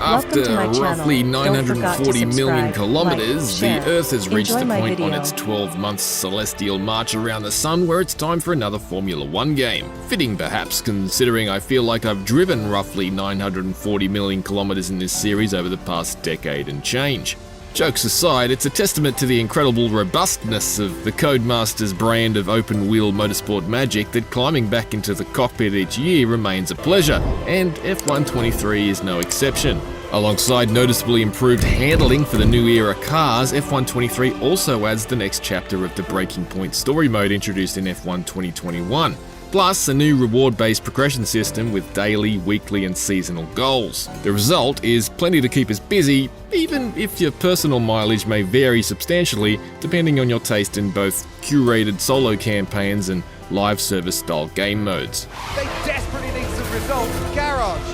After roughly 940 million kilometers, the Earth has reached the point on its 12-month celestial march around the Sun where it's time for another Formula 1 game. Fitting perhaps, considering I feel like I've driven roughly 940 million kilometers in this series over the past decade and change. Jokes aside, it's a testament to the incredible robustness of the Codemasters brand of open-wheel motorsport magic that climbing back into the cockpit each year remains a pleasure, and F123 is no exception. Alongside noticeably improved handling for the new era cars, F123 also adds the next chapter of the Breaking Point story mode introduced in F1 2021. Plus a new reward-based progression system with daily, weekly and seasonal goals. The result is plenty to keep us busy, even if your personal mileage may vary substantially depending on your taste in both curated solo campaigns and live service style game modes. They desperately need some results. Garage.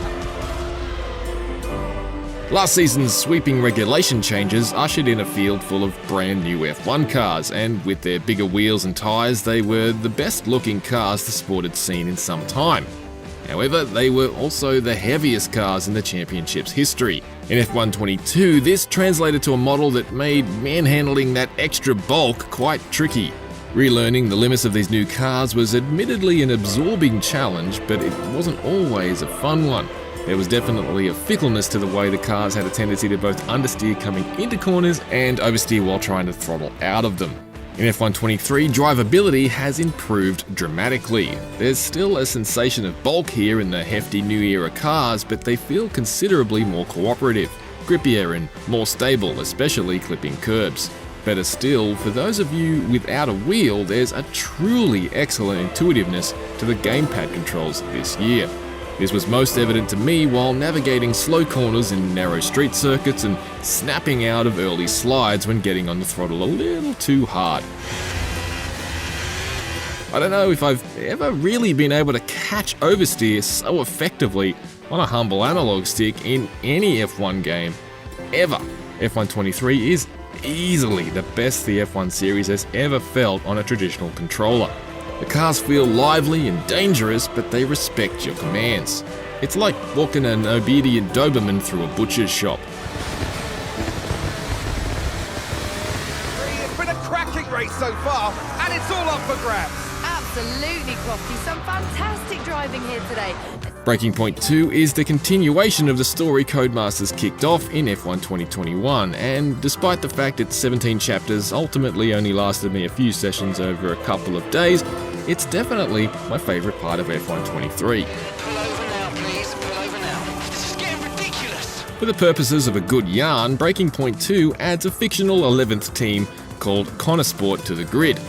Last season's sweeping regulation changes ushered in a field full of brand new F1 cars, and with their bigger wheels and tyres, they were the best looking cars the sport had seen in some time. However, they were also the heaviest cars in the championship's history. In F122, this translated to a model that made manhandling that extra bulk quite tricky. Relearning the limits of these new cars was admittedly an absorbing challenge, but it wasn't always a fun one. There was definitely a fickleness to the way the cars had a tendency to both understeer coming into corners and oversteer while trying to throttle out of them. In F123, drivability has improved dramatically. There's still a sensation of bulk here in the hefty new era cars, but they feel considerably more cooperative, grippier and more stable, especially clipping curbs. Better still, for those of you without a wheel, there's a truly excellent intuitiveness to the gamepad controls this year. This was most evident to me while navigating slow corners in narrow street circuits and snapping out of early slides when getting on the throttle a little too hard. I don't know if I've ever really been able to catch oversteer so effectively on a humble analog stick in any F1 game ever. F123 is easily the best the F1 series has ever felt on a traditional controller. The cars feel lively and dangerous, but they respect your commands. It's like walking an obedient Doberman through a butcher's shop. It's been a cracking race so far, and it's all up for grabs. Absolutely, Crofty. Some fantastic driving here today. Breaking Point 2 is the continuation of the story Codemasters kicked off in F1 2021, and despite the fact its 17 chapters ultimately only lasted me a few sessions over a couple of days, it's definitely my favourite part of F1 23. Pull over now, please. Pull over now. This is getting ridiculous. For the purposes of a good yarn, Breaking Point 2 adds a fictional 11th team called Computer Spec to the grid,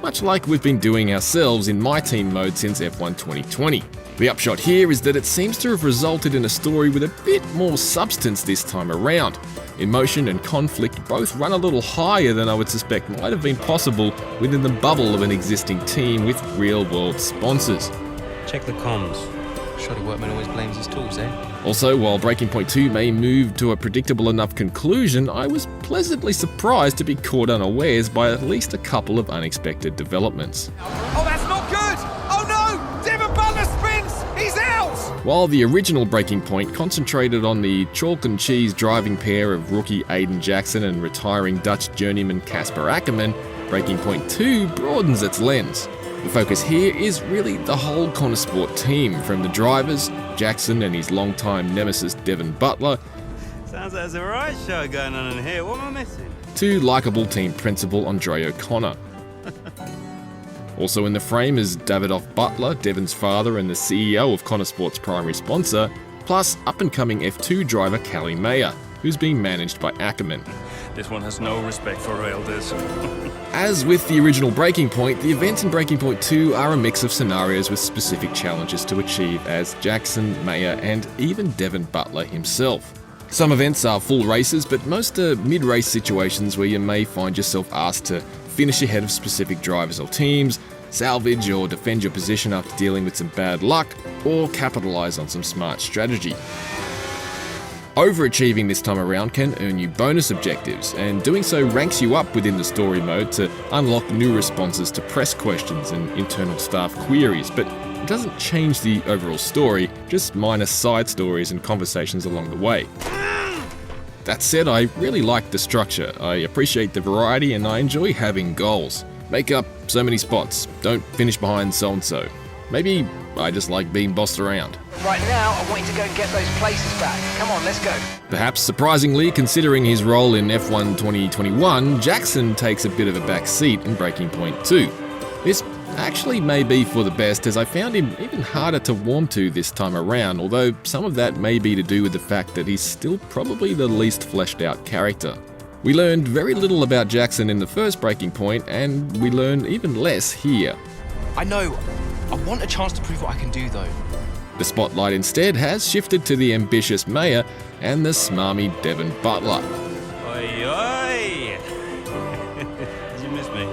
much like we've been doing ourselves in My Team mode since F1 2020. The upshot here is that it seems to have resulted in a story with a bit more substance this time around. Emotion and conflict both run a little higher than I would suspect might have been possible within the bubble of an existing team with real-world sponsors. Check the comms. Shoddy workman always blames his tools, eh? Also, while Breaking Point 2 may move to a predictable enough conclusion, I was pleasantly surprised to be caught unawares by at least a couple of unexpected developments. Oh, that's not good! Oh no! Devon Butler spins! He's out! While the original Breaking Point concentrated on the chalk and cheese driving pair of rookie Aiden Jackson and retiring Dutch journeyman Casper Akkerman, Breaking Point 2 broadens its lens. The focus here is really the whole Computer Spec team, from the drivers, Jackson and his longtime nemesis Devon Butler, Sounds like there's a right show going on in here. What am I missing? to likeable team principal Andre O'Connor. Also in the frame is Davidoff Butler, Devon's father and the CEO of Computer Spec's primary sponsor, plus up-and-coming F2 driver Callie Mayer, who's being managed by Ackerman. This one has no respect for elders. As with the original Breaking Point, the events in Breaking Point 2 are a mix of scenarios with specific challenges to achieve as Jackson, Mayer and even Devon Butler himself. Some events are full races, but most are mid-race situations where you may find yourself asked to finish ahead of specific drivers or teams, salvage or defend your position after dealing with some bad luck, or capitalise on some smart strategy. Overachieving this time around can earn you bonus objectives, and doing so ranks you up within the story mode to unlock new responses to press questions and internal staff queries, but it doesn't change the overall story, just minor side stories and conversations along the way. That said, I really like the structure, I appreciate the variety, and I enjoy having goals. Make up so many spots, don't finish behind so-and-so. Maybe I just like being bossed around. Right now, I want you to go and get those places back. Come on, let's go. Perhaps surprisingly, considering his role in F1 2021, Jackson takes a bit of a back seat in Breaking Point 2. This actually may be for the best, as I found him even harder to warm to this time around, although some of that may be to do with the fact that he's still probably the least fleshed out character. We learned very little about Jackson in the first Breaking Point, and we learn even less here. I know. I want a chance to prove what I can do, though. The spotlight instead has shifted to the ambitious mayor and the smarmy Devon Butler. Oi, oi! Did you miss me?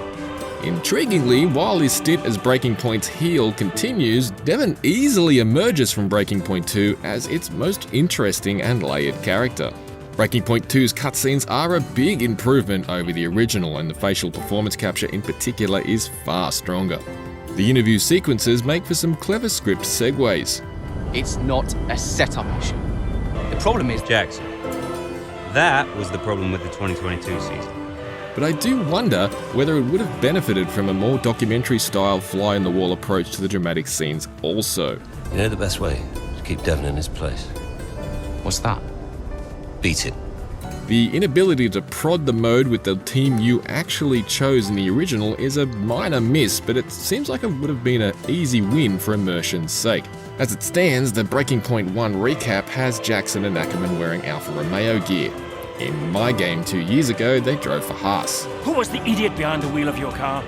Intriguingly, while his stint as Breaking Point's heel continues, Devon easily emerges from Breaking Point 2 as its most interesting and layered character. Breaking Point 2's cutscenes are a big improvement over the original, and the facial performance capture in particular is far stronger. The interview sequences make for some clever script segues. It's not a setup issue. The problem is Jackson. That was the problem with the 2022 season. But I do wonder whether it would have benefited from a more documentary-style fly-on-the-wall approach to the dramatic scenes also. You know the best way to keep Devon in his place? what's that? Beat it. The inability to prod the mode with the team you actually chose in the original is a minor miss, but it seems like it would have been an easy win for immersion's sake. As it stands, the Breaking Point 1 recap has Jackson and Ackerman wearing Alfa Romeo gear. In my game 2 years ago, they drove for Haas. Who was the idiot behind the wheel of your car?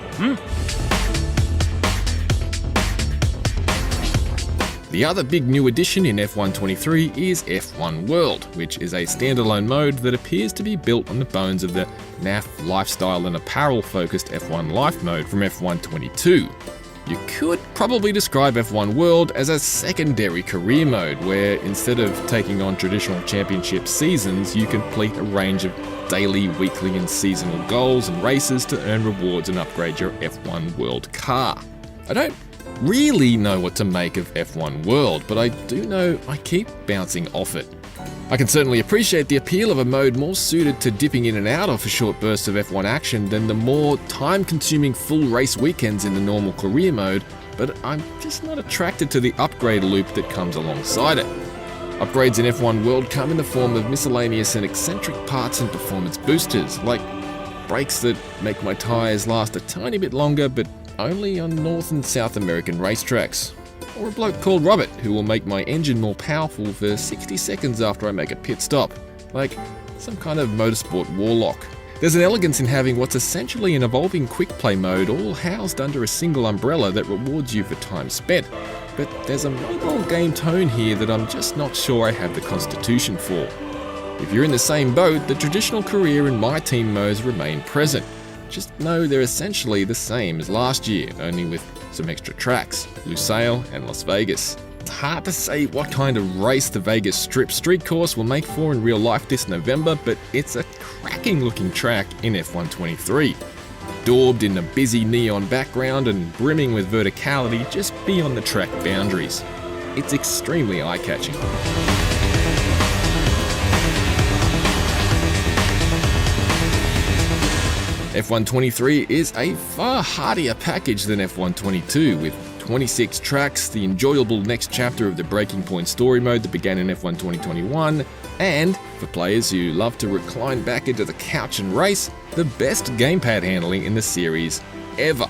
The other big new addition in F1 23 is F1 World, which is a standalone mode that appears to be built on the bones of the NAF lifestyle and apparel-focused F1 Life mode from F1 22. You could probably describe F1 World as a secondary career mode, where instead of taking on traditional championship seasons, you complete a range of daily, weekly and seasonal goals and races to earn rewards and upgrade your F1 World car. I don't really know what to make of F1 World, but I do know I keep bouncing off it. I can certainly appreciate the appeal of a mode more suited to dipping in and out of a short burst of F1 action than the more time-consuming full race weekends in the normal career mode, but I'm just not attracted to the upgrade loop that comes alongside it. Upgrades in F1 World come in the form of miscellaneous and eccentric parts and performance boosters, like brakes that make my tyres last a tiny bit longer but only on North and South American racetracks. Or a bloke called Robert who will make my engine more powerful for 60 seconds after I make a pit stop, like some kind of motorsport warlock. There's an elegance in having what's essentially an evolving quick play mode all housed under a single umbrella that rewards you for time spent, but there's a mobile game tone here that I'm just not sure I have the constitution for. If you're in the same boat, the traditional career and my team modes remain present. Just know they're essentially the same as last year, only with some extra tracks, Lusail and Las Vegas. It's hard to say what kind of race the Vegas Strip Street Course will make for in real life this November, but it's a cracking looking track in F1 23. Daubed in a busy neon background and brimming with verticality just beyond the track boundaries. It's extremely eye-catching. F1 23 is a far heartier package than F1 22, with 26 tracks, the enjoyable next chapter of the Breaking Point story mode that began in F1 2021, and, for players who love to recline back into the couch and race, the best gamepad handling in the series ever.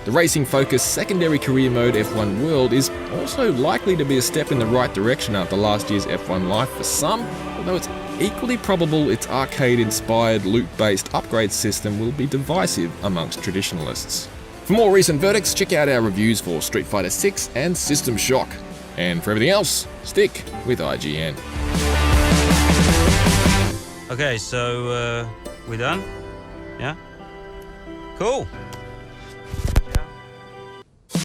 The racing-focused secondary career mode F1 World is also likely to be a step in the right direction after last year's F1 Life for some, although it's equally probable its arcade-inspired loot-based upgrade system will be divisive amongst traditionalists. For more recent verdicts, check out our reviews for Street Fighter 6 and System Shock. And for everything else, stick with IGN. Okay, so, we done? Yeah? Cool.